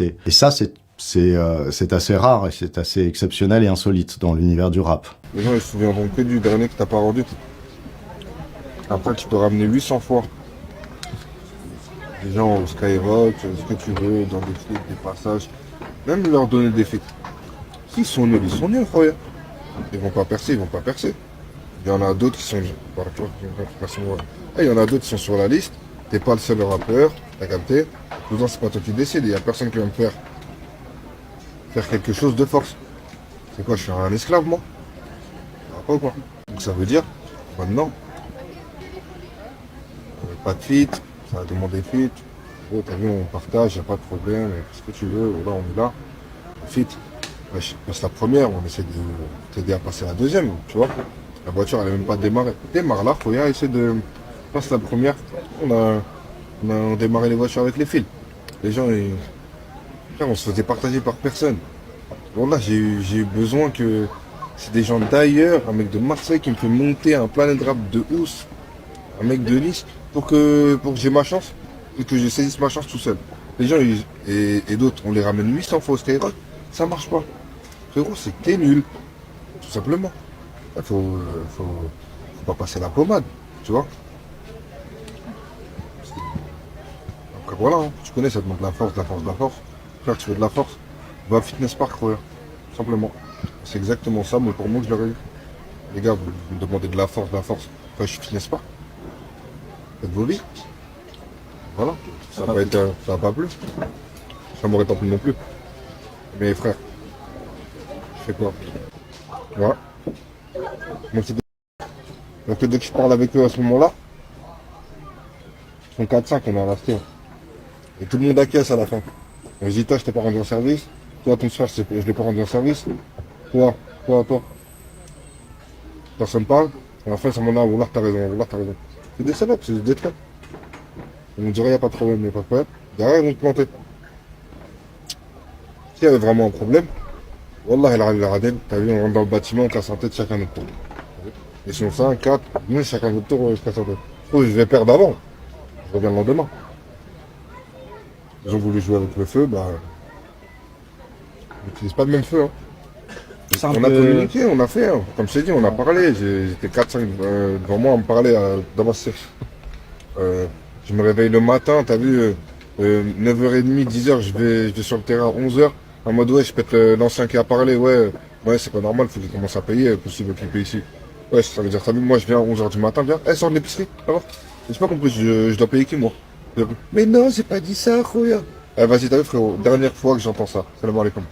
Et ça, c'est assez rare et c'est assez exceptionnel et insolite dans l'univers du rap. Les gens ils se souviendront que du dernier que t'as pas rendu. Après tu peux ramener 800 fois. Les gens au Skyrock, ce que tu veux, dans des feats, des passages. Même leur donner des feats. S'ils sont nuls, frère. Ils vont pas percer, ils vont pas percer. Il y en a d'autres qui sont. Il y en a d'autres qui sont sur la liste. T'es pas le seul rappeur, t'as capté. Pourtant c'est pas toi qui décide, il y a personne qui va me faire quelque chose de force. C'est quoi, je suis un esclave moi? Pas ou quoi? Donc ça veut dire, maintenant, pas de feat, ça va demander feat. Oh, t'as vu, on partage, y a pas de problème, qu'est-ce que tu veux, là on est là. Feat. Ouais, je passe la première, on essaie de t'aider à passer la deuxième, tu vois. La voiture elle n'a même pas démarré. Démarre là, faut y aller, essayer de passer la première. On a démarré les voitures avec les fils. Les gens, frère, on se faisait partager par personne. Bon là j'ai eu besoin que c'est des gens d'ailleurs, un mec de Marseille qui me fait monter un Planet Rap de Ous, un mec de Nice, pour que j'ai ma chance et que je saisisse ma chance tout seul. Les gens et d'autres, on les ramène 800 fois au Skyrock, ça marche pas. Frérot, c'est que t'es nul, tout simplement. Faut pas passer la pommade, tu vois. Donc voilà, hein. Tu connais, ça demande de la force, de la force, de la force. Frère, tu veux de la force, va à Fitness Park, frère, tout simplement. C'est exactement ça, mais pour moi, je leur ai dit. Les gars, vous me demandez de la force, de la force. Enfin, je suis Fitness Park. Faites vos vies. Voilà. Ça va pas plu. Ça m'aurait pas plu non plus. Mais frère, je fais quoi? Voilà. Donc dès que je parle avec eux à ce moment-là, ils sont 4-5, on est à la station. Et tout le monde acquiesce à la fin. On se dit, toi, je t'ai pas rendu un service. Toi, ton frère, je l'ai pas rendu un service. Toi. Personne parle. À la fin, ça m'en a, Wallah, t'as raison. C'est des salopes, c'est des traits. On dirait, il n'y a pas de problème, il n'y a pas de problème. Derrière, ils vont te planter. S'il y avait vraiment un problème, Wallah, il arrive la radine. T'as vu, on rentre dans le bâtiment, on casse en tête chacun notre tour. Ils sont 5, 4, nous, chacun notre tour, on casse en tête. Oh, je vais perdre avant. Je reviens le lendemain. Ils ont voulu jouer avec le feu, bah. On n'utilise pas le même feu, hein. On a communiqué, on a fait, hein. Comme je t'ai dit, on a parlé. J'étais 4-5 devant moi, on me parlait dans ma série. Je me réveille le matin, t'as vu, 9h30, 10h, je vais sur le terrain à 11h. En mode, ouais, je pète l'ancien qui a parlé, ouais, c'est pas normal, faut qu'il commence à payer, possible qu'il paye ici. Ouais, ça veut dire, t'as vu, moi je viens à 11h du matin, viens, sors de l'épicerie, alors. J'ai pas compris, je dois payer qui, moi? Mais non, j'ai pas dit ça, Khoya. Vas-y, t'as vu, frérot, dernière fois que j'entends ça. Salam alaikum.